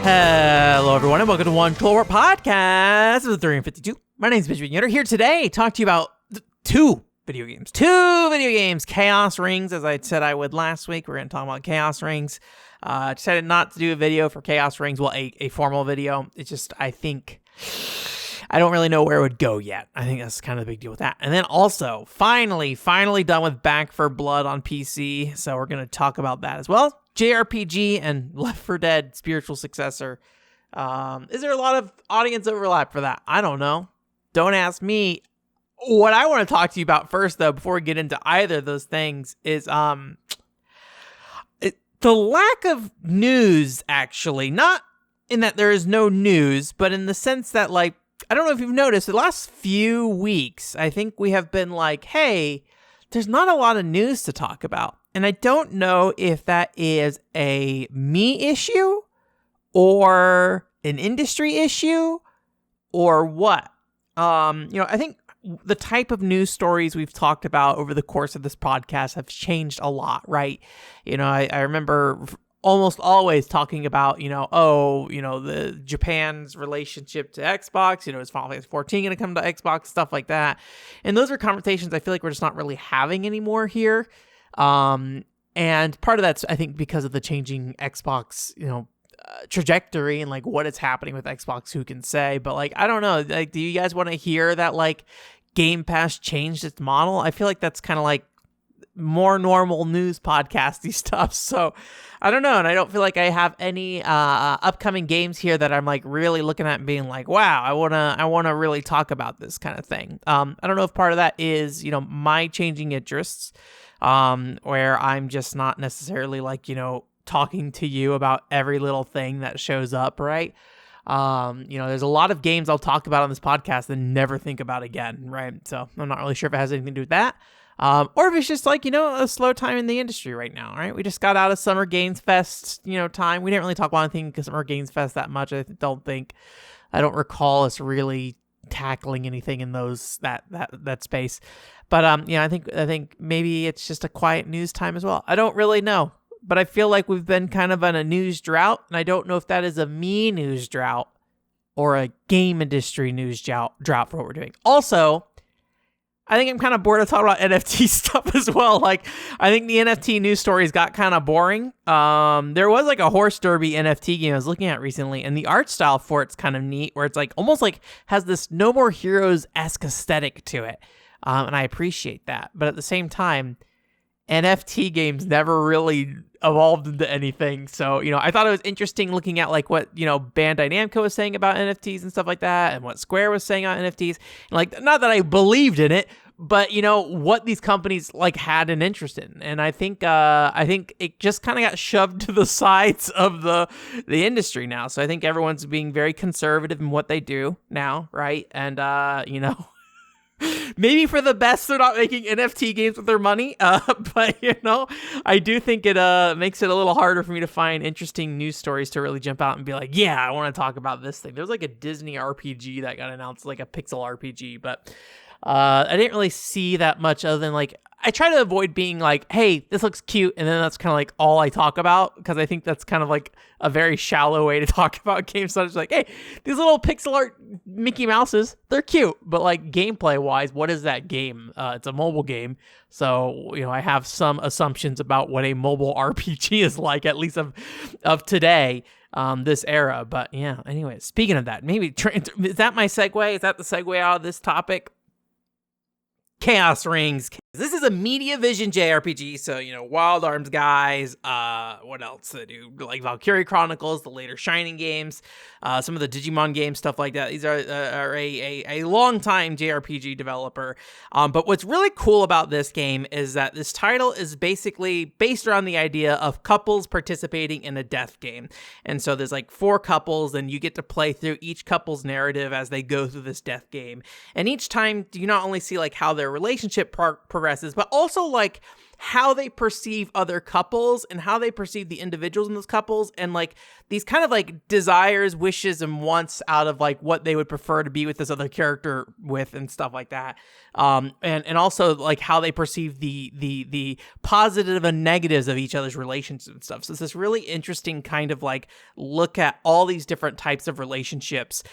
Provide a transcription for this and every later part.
Hello, everyone, and welcome to One Cohort Podcast. This is 352. My name is Benjamin Yoder, here today to talk to you about two video games. Chaos Rings, as I said I would last week. We're going to talk about Chaos Rings. Decided not to do a video for Chaos Rings, well, a formal video. It's just, I don't really know where it would go yet. I think that's kind of the big deal with that. And then also, finally done with Back 4 Blood on PC, so we're going to talk about that as well. JRPG and Left 4 Dead spiritual successor. Is there a lot of audience overlap for that? I don't know. Don't ask me. What I want to talk to you about first, though, before we get into either of those things, is the lack of news, actually. Not in that there is no news, but in the sense that, like, I don't know if you've noticed, the last few weeks, I think we have been like, hey, there's not a lot of news to talk about. And I don't know if that is a me issue or an industry issue or what. I think the type of news stories we've talked about over the course of this podcast have changed a lot, right? I remember almost always talking about, the Japan's relationship to Xbox, is Final Fantasy 14 going to come to Xbox, stuff like that. And those are conversations I feel like we're just not really having anymore here. And part of that's, I think, because of the changing Xbox, trajectory and like what is happening with Xbox, who can say, but like, I don't know, like, do you guys want to hear that like Game Pass changed its model? I feel like that's kind of like more normal news podcasty stuff. So I don't know. And I don't feel like I have any upcoming games here that I'm like really looking at and being like, wow, I want to really talk about this kind of thing. I don't know if part of that is, my changing interests, where I'm just not necessarily like, talking to you about every little thing that shows up, right? There's a lot of games I'll talk about on this podcast and never think about again, right? So I'm not really sure if it has anything to do with that. Or if it's just like, a slow time in the industry right now, right? We just got out of Summer Games Fest, time. We didn't really talk about anything because Summer Games Fest that much. I don't recall us really tackling anything in that space. But I think maybe it's just a quiet news time as well. I don't really know, but I feel like we've been kind of on a news drought, and I don't know if that is a me news drought or a game industry news drought for what we're doing. Also, I think I'm kind of bored of talking about NFT stuff as well. Like, I think the NFT news stories got kind of boring. There was like a horse derby NFT game I was looking at recently, and the art style for it's kind of neat, where it's like almost like has this No More Heroes-esque aesthetic to it. And I appreciate that. But at the same time, NFT games never really evolved into anything. So, I thought it was interesting looking at like what, Bandai Namco was saying about NFTs and stuff like that, and what Square was saying on NFTs. And like, not that I believed in it, but what these companies like had an interest in. And I think it just kind of got shoved to the sides of the industry now. So I think everyone's being very conservative in what they do now, right? And maybe for the best they're not making NFT games with their money, but I do think it makes it a little harder for me to find interesting news stories to really jump out and be like, yeah, I want to talk about this thing. There's like a Disney RPG that got announced, like a pixel RPG, but I didn't really see that much other than like, I try to avoid being like, hey, this looks cute, and then that's kind of like all I talk about, because I think that's kind of like a very shallow way to talk about games. So I'm just like, hey, these little pixel art Mickey Mouses, they're cute, but like gameplay wise, what is that game? It's a mobile game, so I have some assumptions about what a mobile RPG is like, at least of today, this era. But yeah, anyway, speaking of that, maybe is that my segue? Is that the segue out of this topic? Chaos Rings. This is a Media Vision JRPG, so, Wild Arms guys, what else they do? Like Valkyrie Chronicles, the later Shining games, some of the Digimon games, stuff like that. These are a long-time JRPG developer. But what's really cool about this game is that this title is basically based around the idea of couples participating in a death game. And so there's like 4 couples, and you get to play through each couple's narrative as they go through this death game. And each time, you not only see like how their relationship progresses, but also like how they perceive other couples and how they perceive the individuals in those couples, and like these kind of like desires, wishes, and wants out of like what they would prefer to be with this other character with and stuff like that. And also like how they perceive the positive and negatives of each other's relationships and stuff. So it's this really interesting kind of like look at all these different types of relationships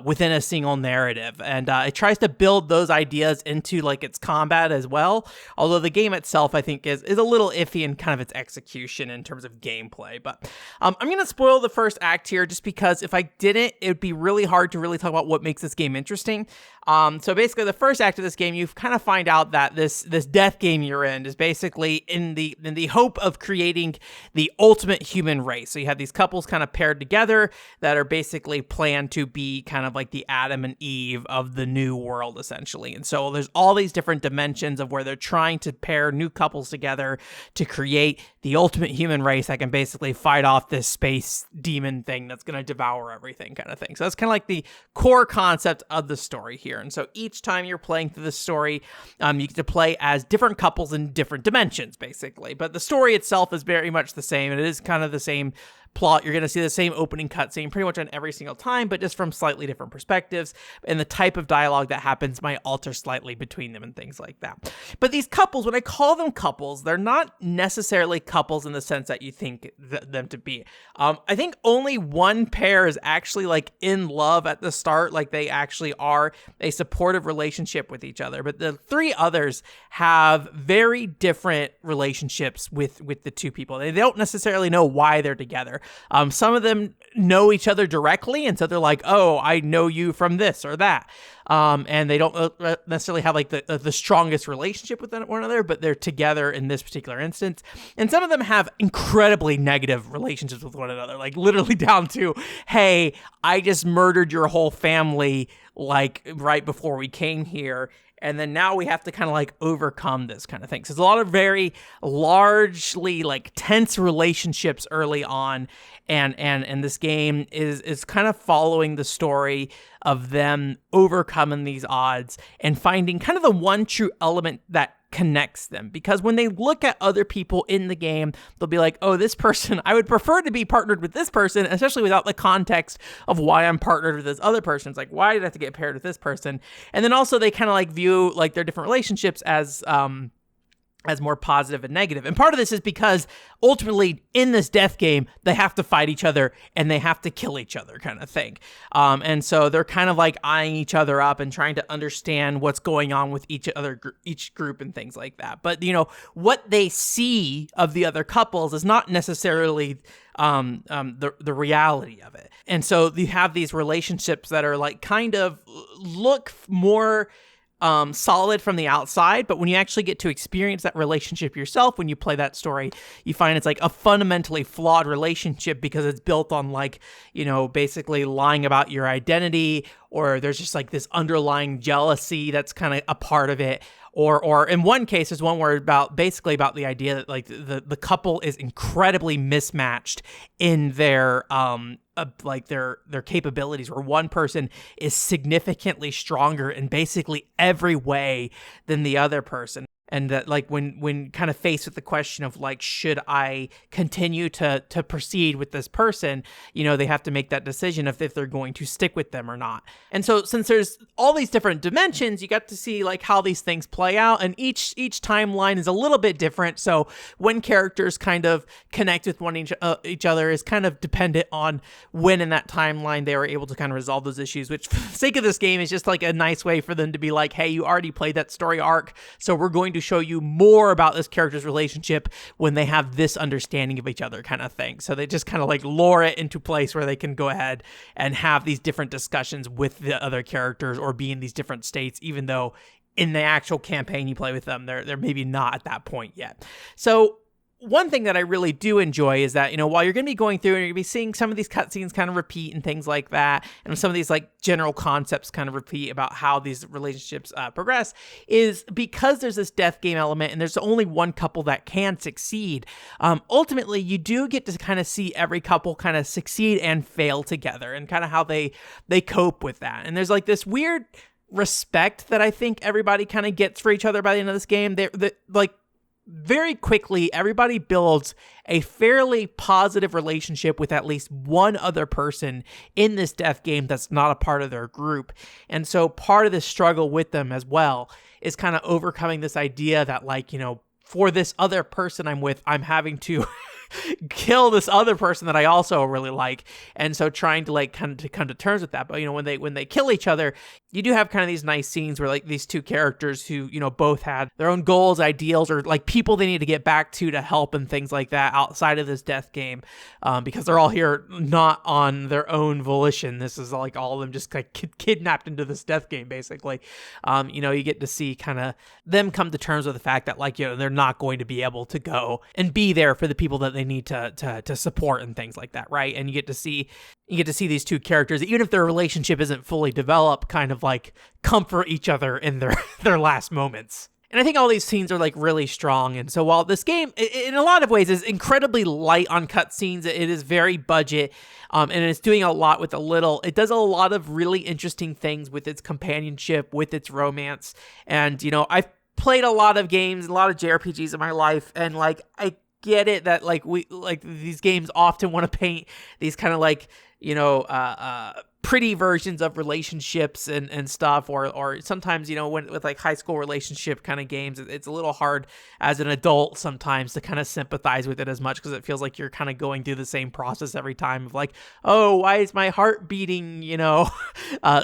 within a single narrative, and it tries to build those ideas into like its combat as well. Although the game itself, I think, is a little iffy in kind of its execution in terms of gameplay. But I'm gonna spoil the first act here, just because if I didn't, it would be really hard to really talk about what makes this game interesting. So basically, the first act of this game, you kind of find out that this death game you're in is basically in the hope of creating the ultimate human race. So you have these couples kind of paired together that are basically planned to be kind of like the Adam and Eve of the new world, essentially. And so there's all these different dimensions of where they're trying to pair new couples together to create the ultimate human race that can basically fight off this space demon thing that's going to devour everything, kind of thing. So that's kind of like the core concept of the story here. And so each time you're playing through the story, you get to play as different couples in different dimensions, basically. But the story itself is very much the same. It is kind of the same plot. You're going to see the same opening cutscene pretty much on every single time, but just from slightly different perspectives, and the type of dialogue that happens might alter slightly between them and things like that. But these couples, when I call them couples, they're not necessarily couples in the sense that you think them to be. I think only one pair is actually like in love at the start, like they actually are a supportive relationship with each other, but the three others have very different relationships with the two people. They don't necessarily know why they're together. Some of them know each other directly, and so they're like, oh, I know you from this or that. And they don't necessarily have like the strongest relationship with one another, but they're together in this particular instance. And some of them have incredibly negative relationships with one another, like literally down to, hey, I just murdered your whole family like right before we came here. And then now we have to kind of like overcome this kind of thing. So there's a lot of very largely like tense relationships early on. And this game is kind of following the story of them overcoming these odds and finding kind of the one true element that connects them. Because when they look at other people in the game, they'll be like, oh, this person, I would prefer to be partnered with this person, especially without the context of why I'm partnered with this other person. It's like, why did I have to get paired with this person? And then also they kind of like view like their different relationships as more positive and negative. And part of this is because ultimately in this death game, they have to fight each other and they have to kill each other, kind of thing. And so they're kind of like eyeing each other up and trying to understand what's going on with each group and things like that. But, you know, what they see of the other couples is not necessarily the reality of it. And so you have these relationships that are like kind of look more solid from the outside, but when you actually get to experience that relationship yourself, when you play that story, you find it's like a fundamentally flawed relationship because it's built on like, you know, basically lying about your identity, or there's just like this underlying jealousy that's kind of a part of it. Or in one case, there's one where about the idea that like the couple is incredibly mismatched in their their capabilities, where one person is significantly stronger in basically every way than the other person. And that like when kind of faced with the question of like, should I continue to proceed with this person, you know, they have to make that decision if they're going to stick with them or not. And so since there's all these different dimensions, you got to see like how these things play out, and each timeline is a little bit different. So when characters kind of connect with each other is kind of dependent on when in that timeline they were able to kind of resolve those issues, which for the sake of this game is just like a nice way for them to be like, hey, you already played that story arc, so we're going to show you more about this character's relationship when they have this understanding of each other, kind of thing. So they just kind of like lure it into place where they can go ahead and have these different discussions with the other characters or be in these different states, even though in the actual campaign you play with them, they're maybe not at that point yet. So one thing that I really do enjoy is that, you know, while you're going to be going through and you're going to be seeing some of these cutscenes kind of repeat and things like that, and some of these like general concepts kind of repeat about how these relationships progress, is because there's this death game element and there's only one couple that can succeed. Ultimately, you do get to kind of see every couple kind of succeed and fail together, and kind of how they cope with that. And there's like this weird respect that I think everybody kind of gets for each other by the end of this game. They're like, very quickly, everybody builds a fairly positive relationship with at least one other person in this death game that's not a part of their group. And so part of the struggle with them as well is kind of overcoming this idea that, like, you know, for this other person I'm with, I'm having to kill this other person that I also really like. And so trying to like kind of to come to terms with that. But, you know, when they kill each other, you do have kind of these nice scenes where like these two characters who, you know, both had their own goals, ideals, or like people they need to get back to help and things like that outside of this death game, because they're all here not on their own volition. This is like all of them just like kidnapped into this death game, basically. You know, you get to see kind of them come to terms with the fact that, like, you know, they're not going to be able to go and be there for the people that they need to support and things like that, right? And you get to see these two characters, even if their relationship isn't fully developed, kind of like comfort each other in their last moments. And I think all these scenes are like really strong. And so while this game, in a lot of ways, is incredibly light on cutscenes, it is very budget, and it's doing a lot with a little. It does a lot of really interesting things with its companionship, with its romance. And, you know, I've played a lot of games, a lot of JRPGs in my life, and like I get it that like these games often want to paint these kind of like, you know, pretty versions of relationships and stuff, or sometimes, you know, with like high school relationship kind of games, it's a little hard as an adult sometimes to kind of sympathize with it as much, because it feels like you're kind of going through the same process every time of like, oh, why is my heart beating, you know,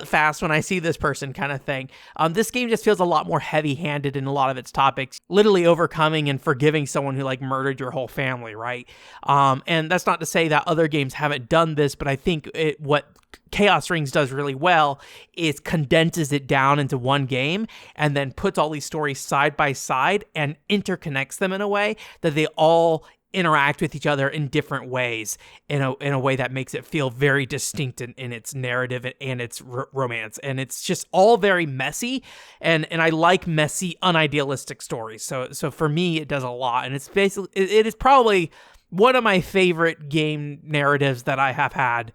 fast when I see this person kind of thing. This game just feels a lot more heavy-handed in a lot of its topics, literally overcoming and forgiving someone who like murdered your whole family, right? And that's not to say that other games haven't done this, but I think what Chaos Rings does really well is condenses it down into one game and then puts all these stories side by side and interconnects them in a way that they all interact with each other in different ways, in a way that makes it feel very distinct in its narrative and its romance. And it's just all very messy, and I like messy, unidealistic stories. So for me, it does a lot, and it is probably one of my favorite game narratives that I have had,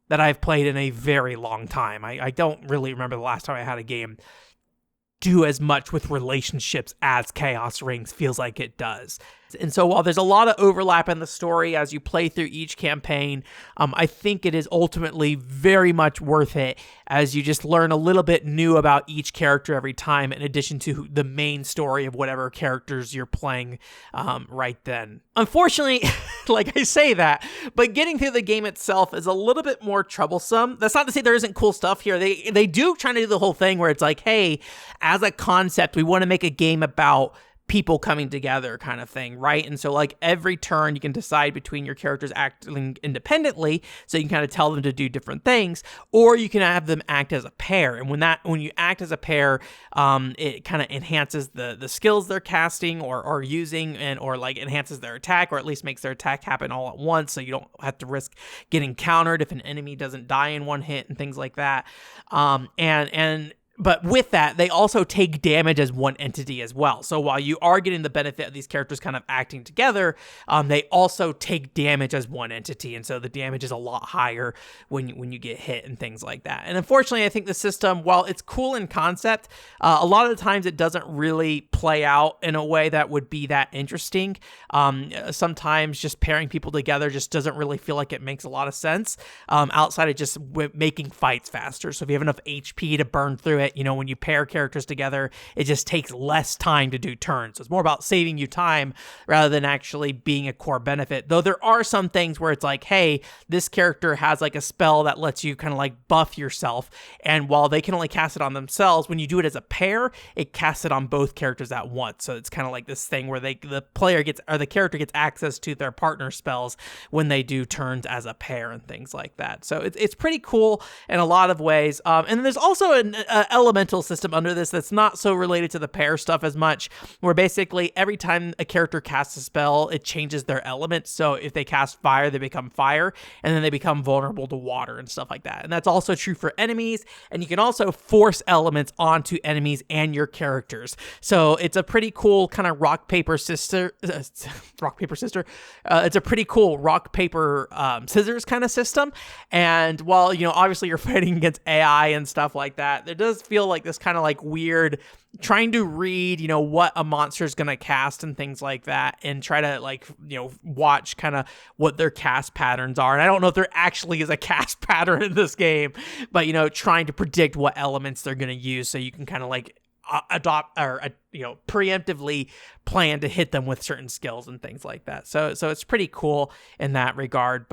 that I've played in a very long time. I don't really remember the last time I had a game do as much with relationships as Chaos Rings feels like it does. And so while there's a lot of overlap in the story as you play through each campaign, I think it is ultimately very much worth it, as you just learn a little bit new about each character every time, in addition to the main story of whatever characters you're playing right then. Unfortunately, like I say that, but getting through the game itself is a little bit more troublesome. That's not to say there isn't cool stuff here. They do try to do the whole thing where it's like, hey, as a concept, we want to make a game about people coming together kind of thing, right? And so like every turn you can decide between your characters acting independently, so you can kind of tell them to do different things, or you can have them act as a pair. And when you act as a pair, it kind of enhances the skills they're casting or using, or like enhances their attack, or at least makes their attack happen all at once, so you don't have to risk getting countered if an enemy doesn't die in one hit and things like that. But with that, they also take damage as one entity as well. So while you are getting the benefit of these characters kind of acting together, they also take damage as one entity. And so the damage is a lot higher when you get hit and things like that. And unfortunately, I think the system, while it's cool in concept, a lot of the times it doesn't really play out in a way that would be that interesting. Sometimes just pairing people together just doesn't really feel like it makes a lot of sense, outside of just making fights faster. So if you have enough HP to burn through it, you know, when you pair characters together, it just takes less time to do turns. So it's more about saving you time rather than actually being a core benefit. Though there are some things where it's like, hey, this character has like a spell that lets you kind of like buff yourself. And while they can only cast it on themselves, when you do it as a pair, it casts it on both characters at once. So it's kind of like this thing where the character gets access to their partner spells when they do turns as a pair and things like that. So it's pretty cool in a lot of ways. And there's also an elemental system under this that's not so related to the pair stuff as much, where basically every time a character casts a spell, it changes their element. So if they cast fire, they become fire, and then they become vulnerable to water and stuff like that. And that's also true for enemies, and you can also force elements onto enemies and your characters. So it's a pretty cool kind of rock, paper, scissors. It's a pretty cool rock, paper, scissors kind of system. And while, you know, obviously you're fighting against AI and stuff like that, there does does feel like this kind of like weird trying to read, what a monster is going to cast and things like that, and try to like, watch kind of what their cast patterns are. And I don't know if there actually is a cast pattern in this game, but, trying to predict what elements they're going to use so you can kind of like adopt or, preemptively plan to hit them with certain skills and things like that. So it's pretty cool in that regard.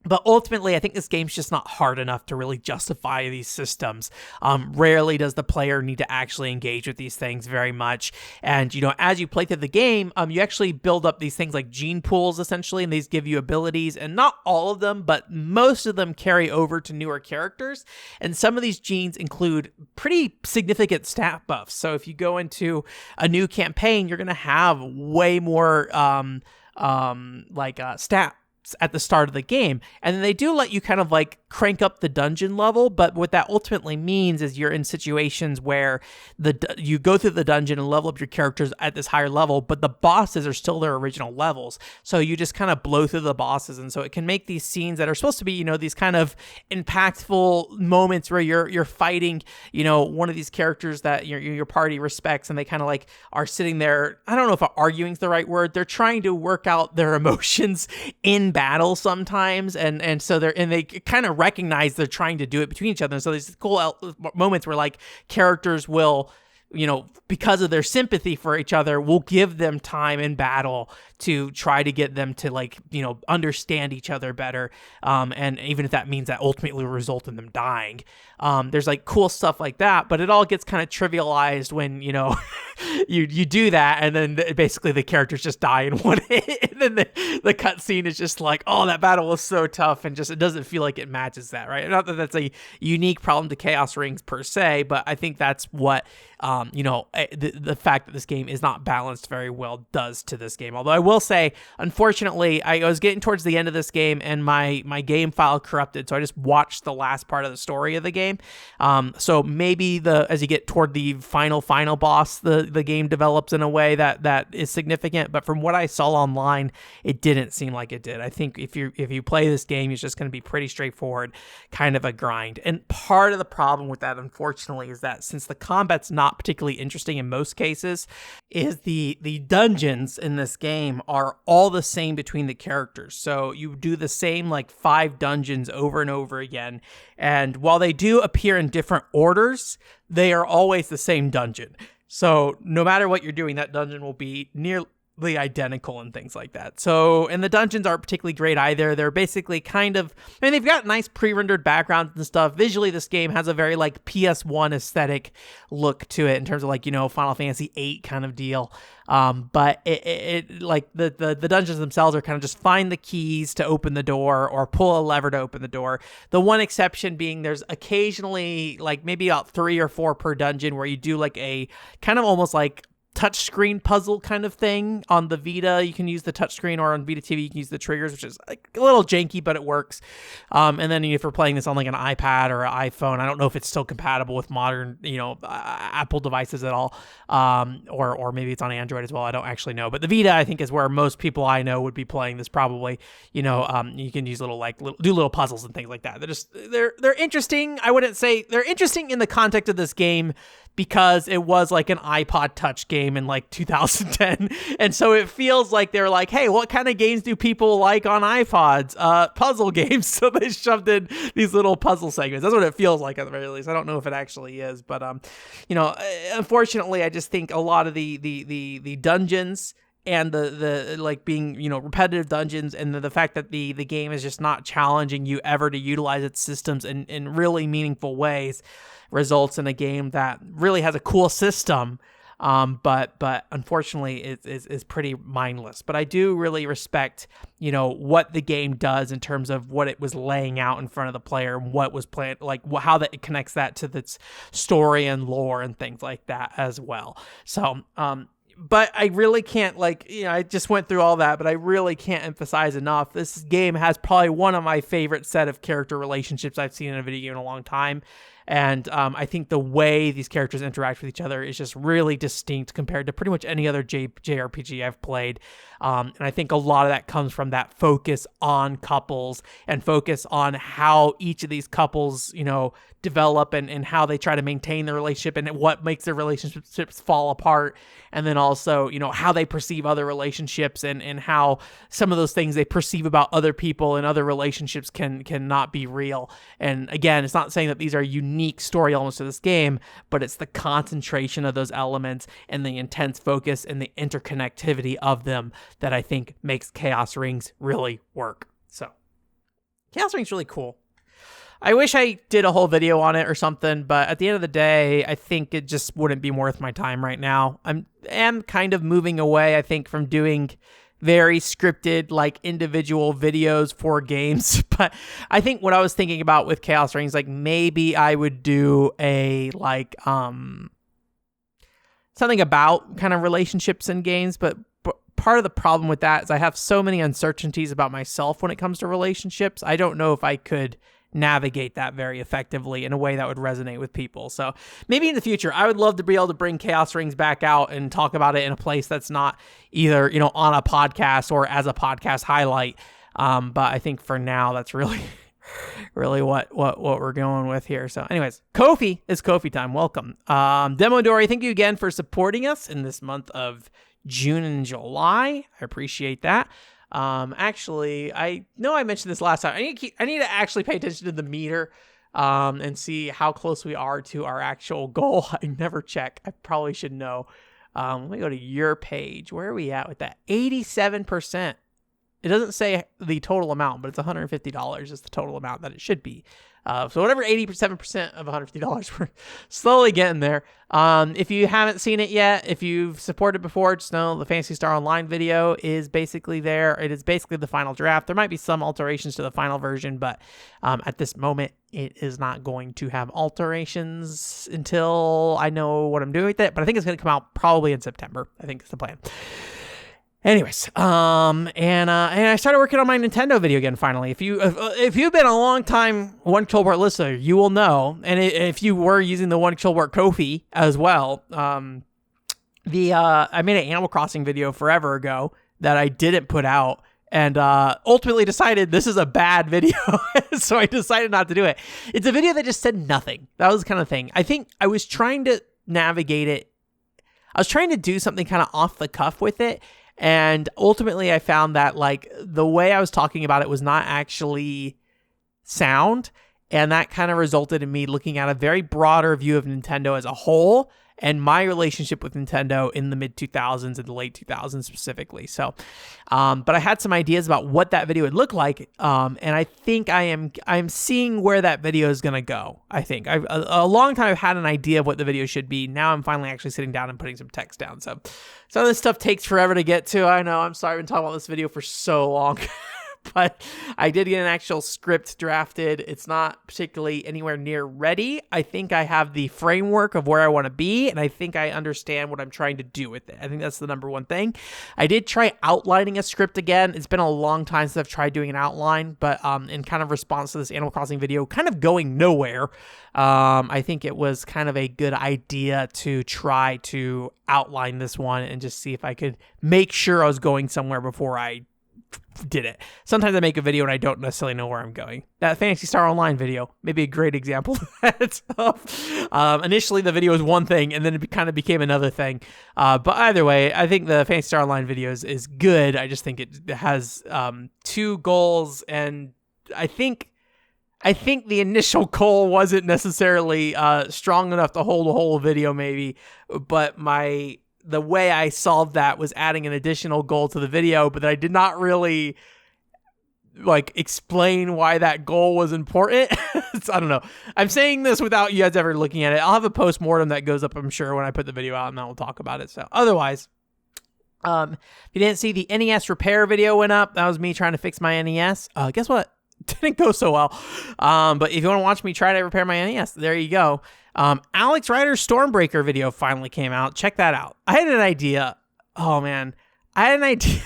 But ultimately, I think this game's just not hard enough to really justify these systems. Rarely does the player need to actually engage with these things very much. And, as you play through the game, you actually build up these things like gene pools, essentially, and these give you abilities. And not all of them, but most of them carry over to newer characters. And some of these genes include pretty significant stat buffs. So if you go into a new campaign, you're going to have way more stats at the start of the game. And then they do let you kind of like crank up the dungeon level, but what that ultimately means is you're in situations where you go through the dungeon and level up your characters at this higher level, but the bosses are still their original levels. So you just kind of blow through the bosses, and so it can make these scenes that are supposed to be, these kind of impactful moments where you're fighting, one of these characters that your party respects, and they kind of like are sitting there. I don't know if arguing is the right word. They're trying to work out their emotions in battle sometimes, and so they kind of recognize they're trying to do it between each other. And so there's cool moments where like characters will, because of their sympathy for each other, will give them time in battle to try to get them to like, understand each other better. And even if that means that ultimately will result in them dying. There's like cool stuff like that, but it all gets kind of trivialized when, you do that, and then basically the characters just die in one hit. And then the cutscene is just like, oh, that battle was so tough, and just it doesn't feel like it matches that, right? Not that that's a unique problem to Chaos Rings per se, but I think that's what the fact that this game is not balanced very well does to this game. Although I will say, unfortunately, I was getting towards the end of this game and my game file corrupted, so I just watched the last part of the story of the game. So maybe as you get toward the final boss, the game develops in a way that is significant. But from what I saw online, it didn't seem like it did. I think if you play this game, it's just going to be pretty straightforward, kind of a grind. And part of the problem with that, unfortunately, is that since the combat's not particularly interesting in most cases, is the dungeons in this game are all the same between the characters. So you do the same like 5 dungeons over and over again, and while they do appear in different orders, they are always the same dungeon. So no matter what you're doing, that dungeon will be nearly identical and things like that. So, and the dungeons aren't particularly great either. They're basically kind of, they've got nice pre-rendered backgrounds and stuff. Visually, this game has a very like PS1 aesthetic look to it in terms of like, Final Fantasy VIII kind of deal. But it like the dungeons themselves are kind of just find the keys to open the door or pull a lever to open the door. The one exception being there's occasionally like maybe about 3 or 4 per dungeon where you do like a kind of almost like touchscreen puzzle kind of thing. On the Vita, you can use the touchscreen, or on Vita TV, you can use the triggers, which is like a little janky, but it works. And then if you're playing this on like an iPad or an iPhone, I don't know if it's still compatible with modern, Apple devices at all. Or maybe it's on Android as well. I don't actually know. But the Vita, I think, is where most people I know would be playing this probably. You can use do little puzzles and things like that. They're interesting. I wouldn't say they're interesting in the context of this game, because it was like an iPod Touch game in like 2010. And so it feels like they're like, hey, what kind of games do people like on iPods? Puzzle games. So they shoved in these little puzzle segments. That's what it feels like at the very least. I don't know if it actually is, but unfortunately, I just think a lot of the dungeons and the like being, repetitive dungeons, and the fact that the game is just not challenging you ever to utilize its systems in really meaningful ways, results in a game that really has a cool system, but unfortunately is pretty mindless. But I do really respect, what the game does in terms of what it was laying out in front of the player, and what was planned, like how that it connects that to its story and lore and things like that as well. So, but I really can't, I just went through all that, but I really can't emphasize enough. This game has probably one of my favorite set of character relationships I've seen in a video game in a long time. And I think the way these characters interact with each other is just really distinct compared to pretty much any other JRPG I've played. And I think a lot of that comes from that focus on couples and focus on how each of these couples, develop and how they try to maintain their relationship and what makes their relationships fall apart. And then also, how they perceive other relationships and how some of those things they perceive about other people and other relationships can not be real. And again, it's not saying that these are unique story elements to this game, but it's the concentration of those elements and the intense focus and the interconnectivity of them that I think makes Chaos Rings really work. So Chaos Rings really cool. I wish I did a whole video on it or something, but at the end of the day, I think it just wouldn't be worth my time right now. I am kind of moving away, I think, from doing very scripted, like, individual videos for games. But I think what I was thinking about with Chaos Rings, like, maybe I would do a, like, something about kind of relationships in games, but part of the problem with that is I have so many uncertainties about myself when it comes to relationships. I don't know if I could navigate that very effectively in a way that would resonate with people. So maybe in the future, I would love to be able to bring Chaos Rings back out and talk about it in a place that's not either, on a podcast or as a podcast highlight. But I think for now, that's really, really what we're going with here. So anyways, Kofi is Kofi time. Welcome. Demo Dory, thank you again for supporting us in this month of June and July. I appreciate that. Actually, I know I mentioned this last time. I need to actually pay attention to the meter, and see how close we are to our actual goal. I never check. I probably should know. Let me go to your page. Where are we at with that? 87%. It doesn't say the total amount, but it's $150 is the total amount that it should be. So whatever, 87% of $150, we're slowly getting there. If you haven't seen it yet, if you've supported before, just know the Phantasy Star Online video is basically there. It is basically the final draft. There might be some alterations to the final version, but at this moment, it is not going to have alterations until I know what I'm doing with it. But I think it's going to come out probably in September. I think it's the plan. Anyways, and I started working on my Nintendo video again. Finally, if you've been a long time One Killboard listener, you will know. And if you were using the One Killboard Kofi as well, I made an Animal Crossing video forever ago that I didn't put out, and ultimately decided this is a bad video, so I decided not to do it. It's a video that just said nothing. That was the kind of thing. I think I was trying to navigate it. I was trying to do something kind of off the cuff with it. And ultimately, I found that, like, the way I was talking about it was not actually sound. And that kind of resulted in me looking at a very broader view of Nintendo as a whole and my relationship with Nintendo in the mid-2000s and the late 2000s specifically. So, but I had some ideas about what that video would look like. And I think I'm seeing where that video is going to go. I think a long time I've had an idea of what the video should be. Now I'm finally actually sitting down and putting some text down. So some of this stuff takes forever to get to. I know. I'm sorry I've been talking about this video for so long. But I did get an actual script drafted. It's not particularly anywhere near ready. I think I have the framework of where I want to be, and I think I understand what I'm trying to do with it. I think that's the number one thing. I did try outlining a script again. It's been a long time since I've tried doing an outline, but in kind of response to this Animal Crossing video kind of going nowhere, I think it was kind of a good idea to try to outline this one and just see if I could make sure I was going somewhere before I did it. Sometimes I make a video and I don't necessarily know where I'm going. That Phantasy Star Online video may be a great example of that. Initially, the video was one thing, and then it kind of became another thing. But either way, I think the Phantasy Star Online video is good. I just think it has two goals, and I think the initial goal wasn't necessarily strong enough to hold a whole video, maybe, but the way I solved that was adding an additional goal to the video, but I did not really explain why that goal was important. I don't know. I'm saying this without you guys ever looking at it. I'll have a post-mortem that goes up, I'm sure, when I put the video out, and then we'll talk about it. So otherwise, if you didn't see the NES repair video went up, that was me trying to fix my NES. Guess what? Didn't go so well. But if you want to watch me try to repair my NES, there you go. Alex Rider's Stormbreaker video finally came out. Check that out. I had an idea. Oh man, I had an idea.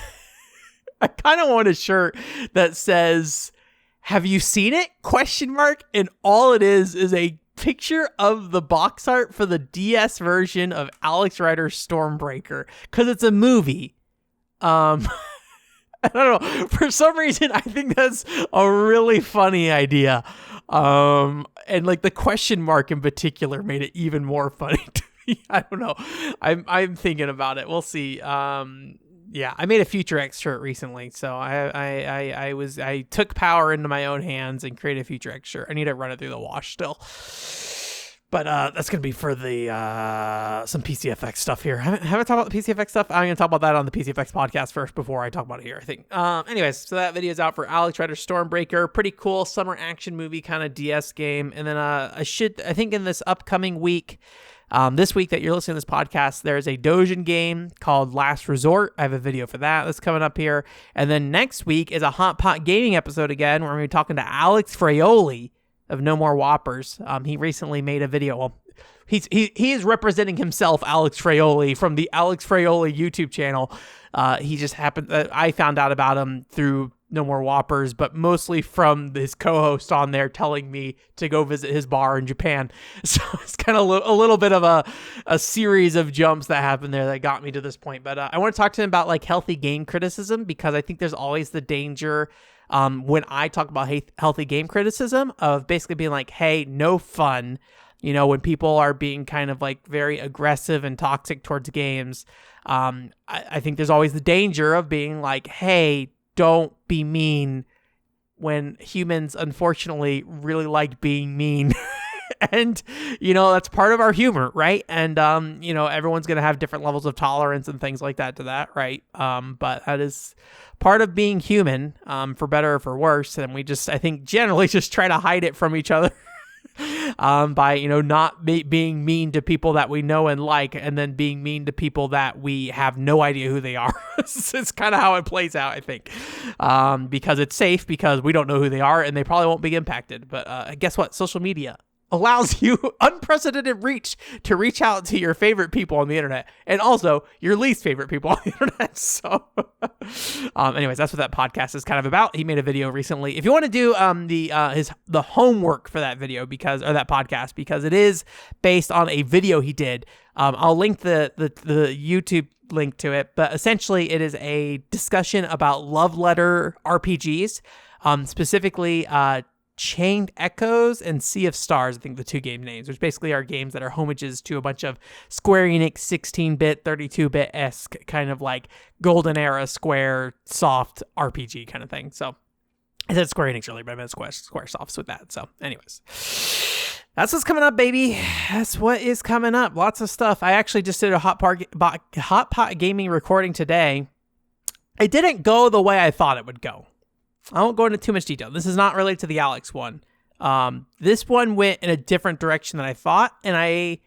I kind of want a shirt that says, "Have you seen it?" ? And all it is a picture of the box art for the DS version of Alex Rider's Stormbreaker because it's a movie. I don't know. For some reason, I think that's a really funny idea. And like the question mark in particular made it even more funny to me. I don't know. I'm thinking about it. We'll see. Yeah, I made a Future X shirt recently, so I took power into my own hands and created a Future X shirt. I need to run it through the wash still. But that's going to be for the some PCFX stuff here. Haven't talked about the PCFX stuff. I'm going to talk about that on the PCFX podcast first before I talk about it here, I think. Anyways, so that video is out for Alex Rider Stormbreaker. Pretty cool summer action movie kind of DS game. And then I think in this upcoming week, this week that you're listening to this podcast, there's a Dojin game called Last Resort. I have a video for that that's coming up here. And then next week is a Hot Pot Gaming episode again, where we're going to be talking to Alex Fraioli of No More Whoppers. He recently made a video. Well, he is representing himself, Alex Fraioli, from the Alex Fraioli YouTube channel. He just happened. I found out about him through No More Whoppers, but mostly from his co-host on there telling me to go visit his bar in Japan. So it's kind of a little bit of a series of jumps that happened there that got me to this point. But I want to talk to him about like healthy game criticism, because I think there's always the danger when I talk about healthy game criticism of basically being like, hey, no fun. You know, when people are being kind of like very aggressive and toxic towards games, I think there's always the danger of being like, hey, don't be mean, when humans unfortunately really like being mean. And, you know, that's part of our humor, right? And, you know, everyone's going to have different levels of tolerance and things like that to that, right? But that is part of being human, for better or for worse. And we just, I think, generally just try to hide it from each other by, you know, not being mean to people that we know and like, and then being mean to people that we have no idea who they are. It's kind of how it plays out, I think, because it's safe, because we don't know who they are and they probably won't be impacted. But guess what? Social media allows you unprecedented reach to reach out to your favorite people on the internet, and also your least favorite people on the internet. So anyways, that's what that podcast is kind of about. He made a video recently. If you want to do the homework for that video, or that podcast, because it is based on a video he did, I'll link the YouTube link to it, but essentially it is a discussion about love letter RPGs, specifically Chained Echoes and Sea of Stars, I think the two game names, which basically are games that are homages to a bunch of Square Enix 16-bit, 32-bit-esque kind of like golden era Square soft RPG kind of thing. So I said Square Enix earlier, but I meant Square Softs with that. So anyways, that's what's coming up, baby. That's what is coming up. Lots of stuff. I actually just did a Hot Pot Gaming recording today. It didn't go the way I thought it would go. I won't go into too much detail. This is not related to the Alex one. This one went in a different direction than I thought, and I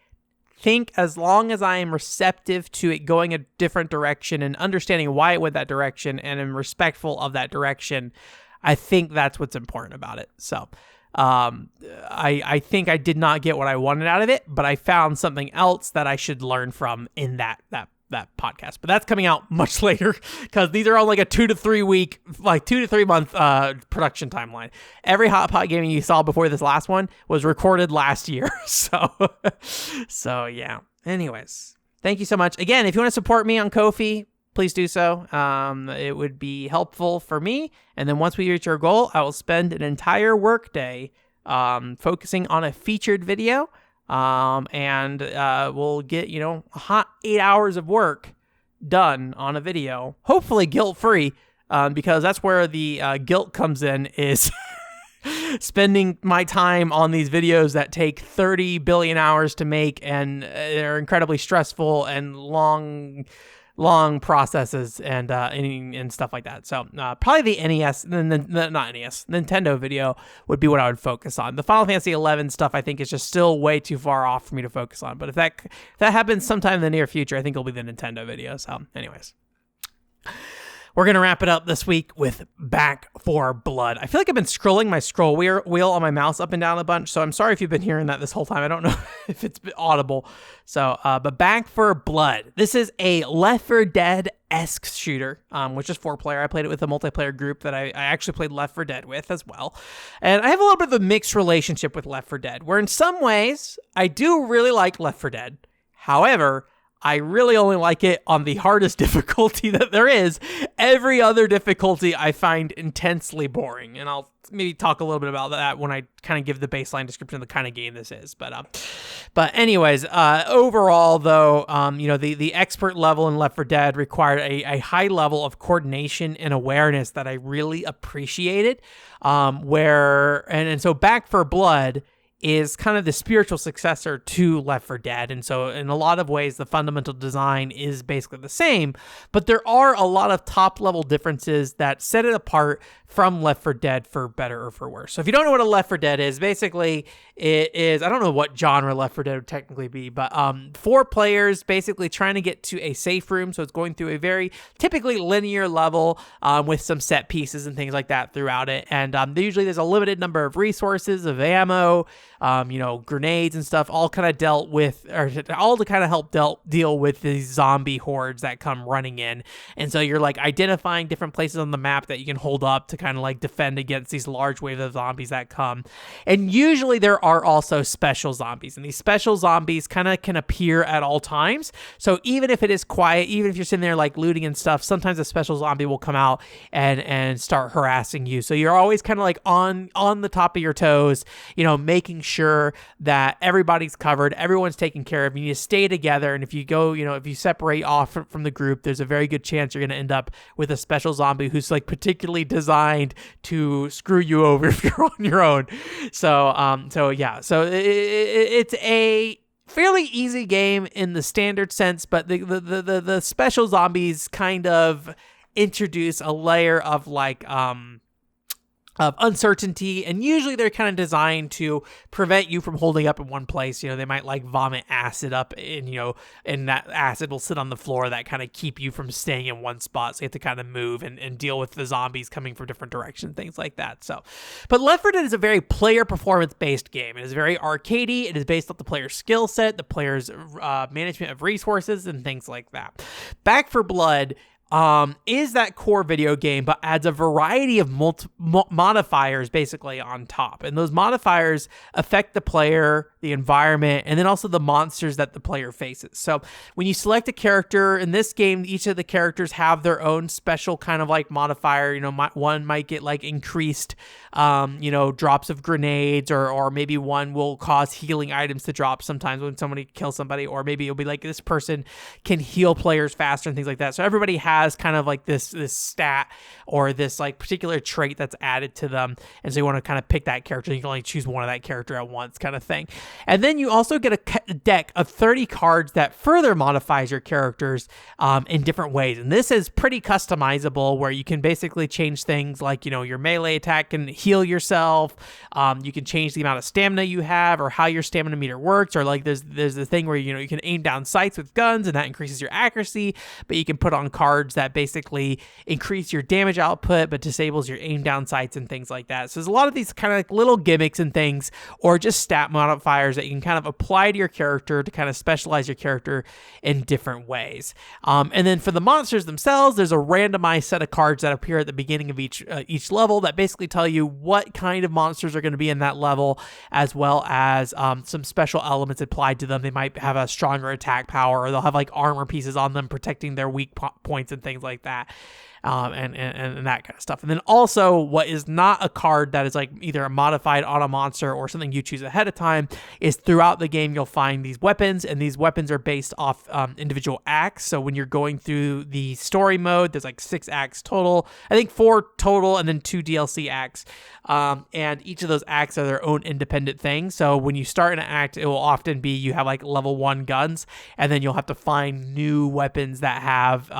think as long as I am receptive to it going a different direction and understanding why it went that direction and am respectful of that direction, I think that's what's important about it. So I think I did not get what I wanted out of it, but I found something else that I should learn from in that podcast. But that's coming out much later, because these are all like a 2 to 3 month production timeline. Every Hot Pot Gaming you saw before this last one was recorded last year. So yeah. Anyways, thank you so much. Again, if you want to support me on Ko-fi, please do so. It would be helpful for me. And then once we reach our goal, I will spend an entire work day focusing on a featured video. And we'll get, a hot 8 hours of work done on a video, hopefully guilt-free, because that's where the guilt comes in, is spending my time on these videos that take 30 billion hours to make, and they're incredibly stressful and long processes and stuff like that. So probably the NES, not NES, Nintendo video would be what I would focus on. The Final Fantasy 11 stuff I think is just still way too far off for me to focus on. But if that happens sometime in the near future, I think it'll be the Nintendo video. So anyways, we're going to wrap it up this week with Back 4 Blood. I feel like I've been scrolling my scroll wheel on my mouse up and down a bunch, so I'm sorry if you've been hearing that this whole time. I don't know if it's audible. So, but Back 4 Blood. This is a Left 4 Dead-esque shooter, which is 4-player. I played it with a multiplayer group that I actually played Left 4 Dead with as well. And I have a little bit of a mixed relationship with Left 4 Dead, where in some ways, I do really like Left 4 Dead. However, I really only like it on the hardest difficulty that there is. Every other difficulty I find intensely boring, and I'll maybe talk a little bit about that when I kind of give the baseline description of the kind of game this is. But anyways, overall though, the expert level in Left 4 Dead required a high level of coordination and awareness that I really appreciated. And so Back 4 Blood is kind of the spiritual successor to Left 4 Dead. And so in a lot of ways, the fundamental design is basically the same, but there are a lot of top level differences that set it apart from Left 4 Dead for better or for worse. So if you don't know what a Left 4 Dead is, basically it is, I don't know what genre Left 4 Dead would technically be, but 4 players basically trying to get to a safe room. So it's going through a very typically linear level with some set pieces and things like that throughout it. And usually there's a limited number of resources, of ammo, grenades and stuff, all kind of all to kind of help deal with these zombie hordes that come running in. And so you're like identifying different places on the map that you can hold up to kind of like defend against these large waves of zombies that come. And usually there are also special zombies, and these special zombies kind of can appear at all times. So even if it is quiet, even if you're sitting there like looting and stuff, sometimes a special zombie will come out and start harassing you. So you're always kind of like on the top of your toes, making sure that everybody's covered, everyone's taken care of. You need to stay together, and if you go, if you separate off from the group, there's a very good chance you're going to end up with a special zombie who's like particularly designed to screw you over if you're on your own. So it's a fairly easy game in the standard sense, but the special zombies kind of introduce a layer of of uncertainty, and usually they're kind of designed to prevent you from holding up in one place. They might like vomit acid up and that acid will sit on the floor that kind of keep you from staying in one spot. So you have to kind of move and deal with the zombies coming from different directions, things like that. But Left 4 Dead is a very player performance based game. It is very arcadey. It is based off the player's skill set, the player's management of resources, and things like that. Back 4 Blood is that core video game, but adds a variety of modifiers basically on top. And those modifiers affect the player, the environment, and then also the monsters that the player faces. So when you select a character in this game, each of the characters have their own special kind of like modifier. One might get like increased, drops of grenades, or maybe one will cause healing items to drop sometimes when somebody kills somebody, or maybe it'll be like this person can heal players faster and things like that. So everybody has kind of like this stat or this like particular trait that's added to them, and so you want to kind of pick that character. You can only choose one of that character at once, kind of thing. And then you also get a deck of 30 cards that further modifies your characters in different ways, and this is pretty customizable, where you can basically change things like your melee attack can heal yourself, you can change the amount of stamina you have or how your stamina meter works, or like there's the thing where you can aim down sights with guns and that increases your accuracy, but you can put on cards that basically increase your damage output but disables your aim down sights and things like that. So there's a lot of these kind of like little gimmicks and things, or just stat modifiers that you can kind of apply to your character to kind of specialize your character in different ways. And then for the monsters themselves, there's a randomized set of cards that appear at the beginning of each level that basically tell you what kind of monsters are going to be in that level, as well as some special elements applied to them. They might have a stronger attack power, or they'll have like armor pieces on them protecting their weak points and things like that. And that kind of stuff. And then also, what is not a card that is like either modified on a monster or something you choose ahead of time is throughout the game you'll find these weapons, and these weapons are based off individual acts. So when you're going through the story mode, there's like 6 acts total, I think 4 total, and then 2 DLC acts. And each of those acts are their own independent thing. So when you start an act, it will often be you have like level 1 guns, and then you'll have to find new weapons that have,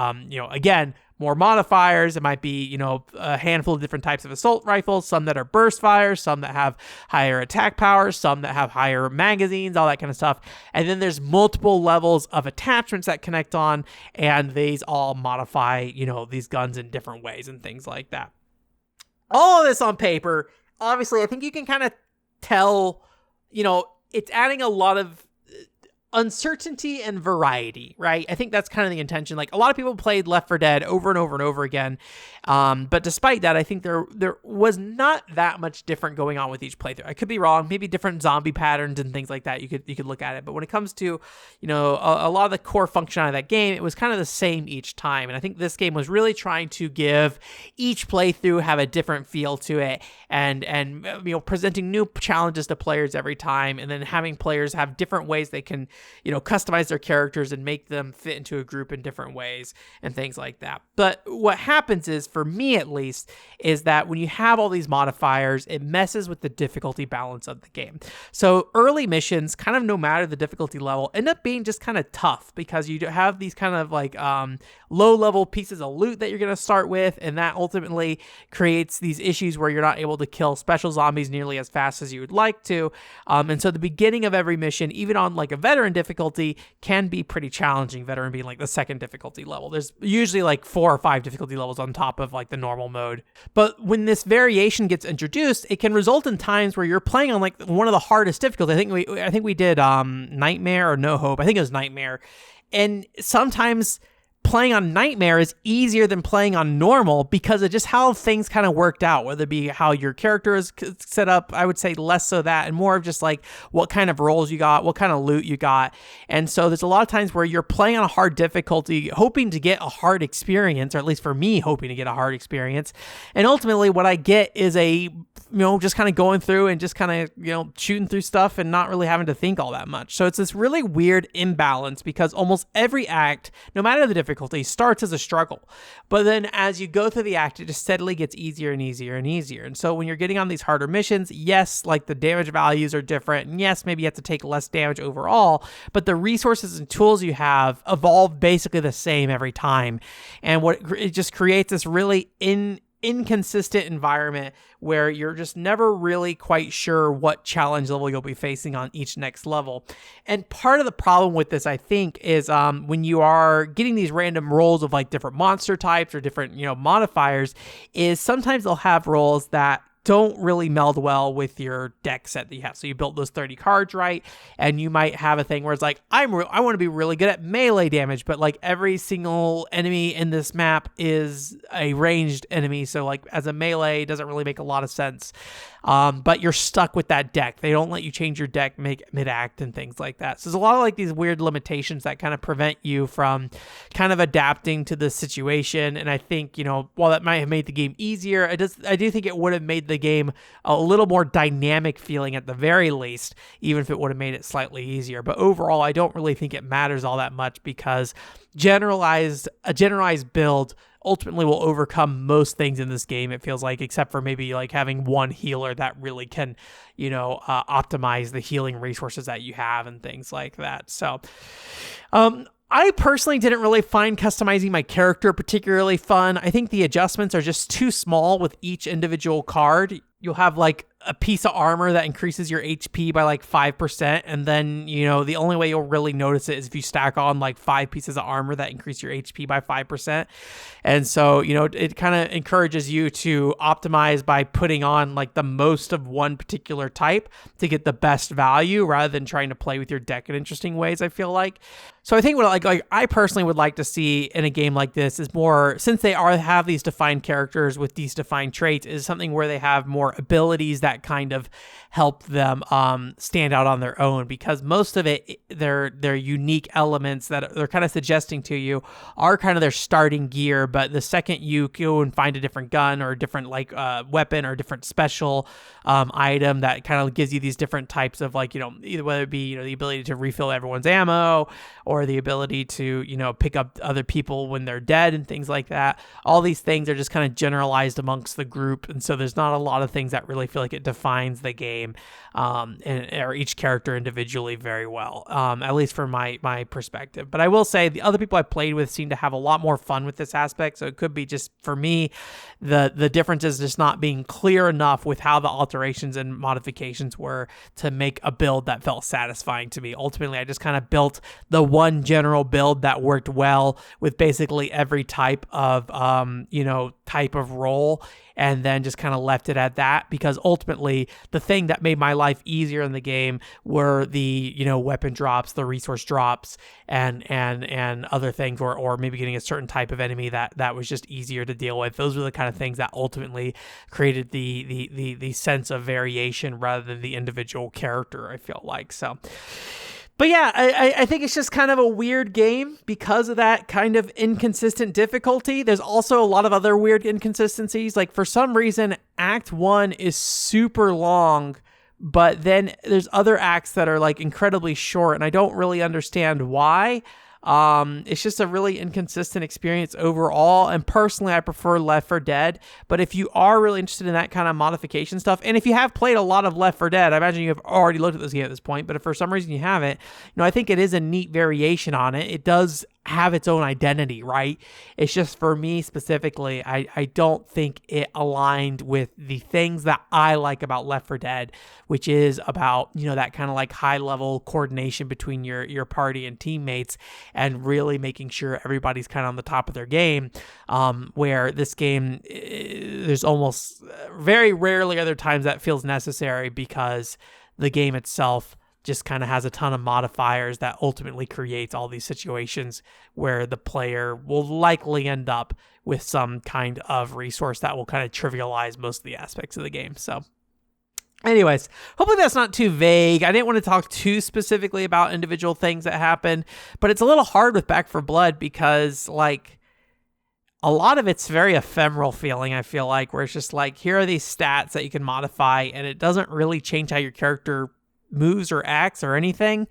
again, more modifiers. It might be, you know, a handful of different types of assault rifles, some that are burst fire, some that have higher attack power, some that have higher magazines, all that kind of stuff. And then there's multiple levels of attachments that connect on, and these all modify, you know, these guns in different ways and things like that. All of this on paper, obviously, I think you can kind of tell, you know, it's adding a lot of uncertainty and variety, right? I think that's kind of the intention. Like, a lot of people played Left 4 Dead over and over and over again. But despite that, I think there was not that much different going on with each playthrough. I could be wrong. Maybe different zombie patterns and things like that. You could look at it. But when it comes to, you know, a lot of the core function of that game, it was kind of the same each time. And I think this game was really trying to give each playthrough have a different feel to it, and you know, presenting new challenges to players every time, and then having players have different ways they can, you know, customize their characters and make them fit into a group in different ways and things like that. But what happens is, for me at least, is that when you have all these modifiers, it messes with the difficulty balance of the game. So early missions, kind of no matter the difficulty level, end up being just kind of tough because you have these kind of like low level pieces of loot that you're going to start with, and that ultimately creates these issues where you're not able to kill special zombies nearly as fast as you would like to. And so the beginning of every mission, even on like a veteran difficulty, can be pretty challenging. Veteran being like the second difficulty level. There's usually like 4 or 5 difficulty levels on top of like the normal mode. But when this variation gets introduced, it can result in times where you're playing on like one of the hardest difficulties. I think we did Nightmare or No Hope. I think it was Nightmare. And sometimes playing on Nightmare is easier than playing on normal because of just how things kind of worked out, whether it be how your character is set up. I would say less so that, and more of just like what kind of rolls you got, what kind of loot you got. And so there's a lot of times where you're playing on a hard difficulty, hoping to get a hard experience, or at least for me, hoping to get a hard experience. And ultimately what I get is just kind of going through and just kind of, shooting through stuff and not really having to think all that much. So it's this really weird imbalance because almost every act, no matter the difficulty, starts as a struggle. But then as you go through the act, it just steadily gets easier and easier and easier. And so when you're getting on these harder missions, yes, like the damage values are different. And yes, maybe you have to take less damage overall, but the resources and tools you have evolve basically the same every time. And it just creates this really inconsistent environment where you're just never really quite sure what challenge level you'll be facing on each next level. And part of the problem with this, I think, is when you are getting these random rolls of like different monster types or different, modifiers, is sometimes they'll have rolls that don't really meld well with your deck set that you have. So you built those 30 cards, right? And you might have a thing where it's like, I want to be really good at melee damage, but like every single enemy in this map is a ranged enemy. So like as a melee, it doesn't really make a lot of sense. But you're stuck with that deck. They don't let you change your deck mid-act and things like that. So there's a lot of like these weird limitations that kind of prevent you from kind of adapting to the situation. And I think, while that might have made the game easier, I do think it would have made the game a little more dynamic feeling at the very least, even if it would have made it slightly easier. But overall, I don't really think it matters all that much because a generalized build ultimately will overcome most things in this game, it feels like, except for maybe like having one healer that really can, optimize the healing resources that you have and things like that. So, I personally didn't really find customizing my character particularly fun. I think the adjustments are just too small with each individual card. You'll have like a piece of armor that increases your HP by like 5%. And then, the only way you'll really notice it is if you stack on like 5 pieces of armor that increase your HP by 5%. And so, it kind of encourages you to optimize by putting on like the most of one particular type to get the best value rather than trying to play with your deck in interesting ways, I feel like. So I think what I personally would like to see in a game like this is more, since they have these defined characters with these defined traits, is something where they have more abilities that kind of help them stand out on their own, because most of it, their unique elements that they're kind of suggesting to you are kind of their starting gear. But the second you go and find a different gun or a different weapon or different special item that kind of gives you these different types of either whether it be the ability to refill everyone's ammo or the ability to pick up other people when they're dead and things like that. All these things are just kind of generalized amongst the group, and so there's not a lot of things that really feel like it defines the game, or each character individually very well, at least from my perspective. But I will say the other people I played with seem to have a lot more fun with this aspect. So it could be just for me, the difference is just not being clear enough with how the alterations and modifications were to make a build that felt satisfying to me. Ultimately, I just kind of built the one general build that worked well with basically every type of type of role, and then just kind of left it at that, because ultimately the thing that made my life easier in the game were the weapon drops, the resource drops, and other things, or maybe getting a certain type of enemy that was just easier to deal with. Those were the kind of things that ultimately created the sense of variation rather than the individual character, I feel like. So but yeah, I think it's just kind of a weird game because of that kind of inconsistent difficulty. There's also a lot of other weird inconsistencies. Like, for some reason, Act 1 is super long, but then there's other acts that are like incredibly short, and I don't really understand why. It's just a really inconsistent experience overall, and personally I prefer Left 4 Dead. But if you are really interested in that kind of modification stuff, and if you have played a lot of Left 4 Dead, I imagine you have already looked at this game at this point, but if for some reason you haven't, I think it is a neat variation on it. It does have its own identity, right? It's just, for me specifically, I don't think it aligned with the things that I like about Left 4 Dead, which is about, that kind of like high level coordination between your party and teammates, and really making sure everybody's kind of on the top of their game, where this game, there's almost very rarely other times that feels necessary, because the game itself just kind of has a ton of modifiers that ultimately creates all these situations where the player will likely end up with some kind of resource that will kind of trivialize most of the aspects of the game. So anyways, hopefully that's not too vague. I didn't want to talk too specifically about individual things that happen, but it's a little hard with Back 4 Blood because, like, a lot of it's very ephemeral feeling, I feel like, where it's just like, here are these stats that you can modify, and it doesn't really change how your character moves or acts or anything,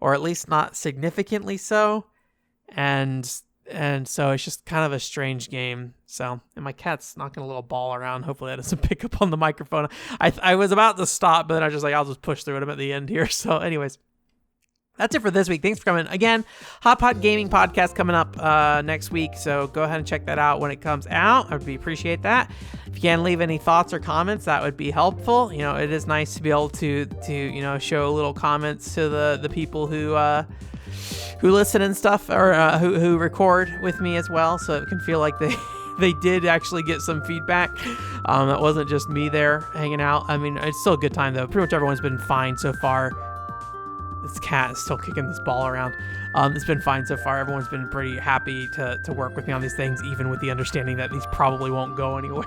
or at least not significantly so. And so it's just kind of a strange game. So, and my cat's knocking a little ball around. Hopefully that doesn't pick up on the microphone. I was about to stop, but then I was just like, I'll just push through it. I'm at the end here. So anyways, that's it for this week. Thanks for coming. Again, Hot Pot Gaming Podcast coming up next week, so go ahead and check that out when it comes out. I would appreciate that. If you can leave any thoughts or comments, that would be helpful. It is nice to be able to show little comments to the people who listen and stuff, or who record with me as well, so it can feel like they did actually get some feedback. It wasn't just me there hanging out. I mean, it's still a good time though. Pretty much everyone's been fine so far. This cat is still kicking this ball around. It's been fine so far. Everyone's been pretty happy to work with me on these things, even with the understanding that these probably won't go anywhere.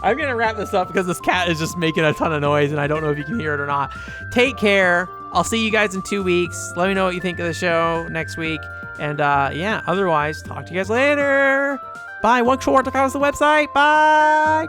I'm going to wrap this up because this cat is just making a ton of noise, and I don't know if you can hear it or not. Take care. I'll see you guys in 2 weeks. Let me know what you think of the show next week. And otherwise, talk to you guys later. Bye. OneControl.com is the website. Bye.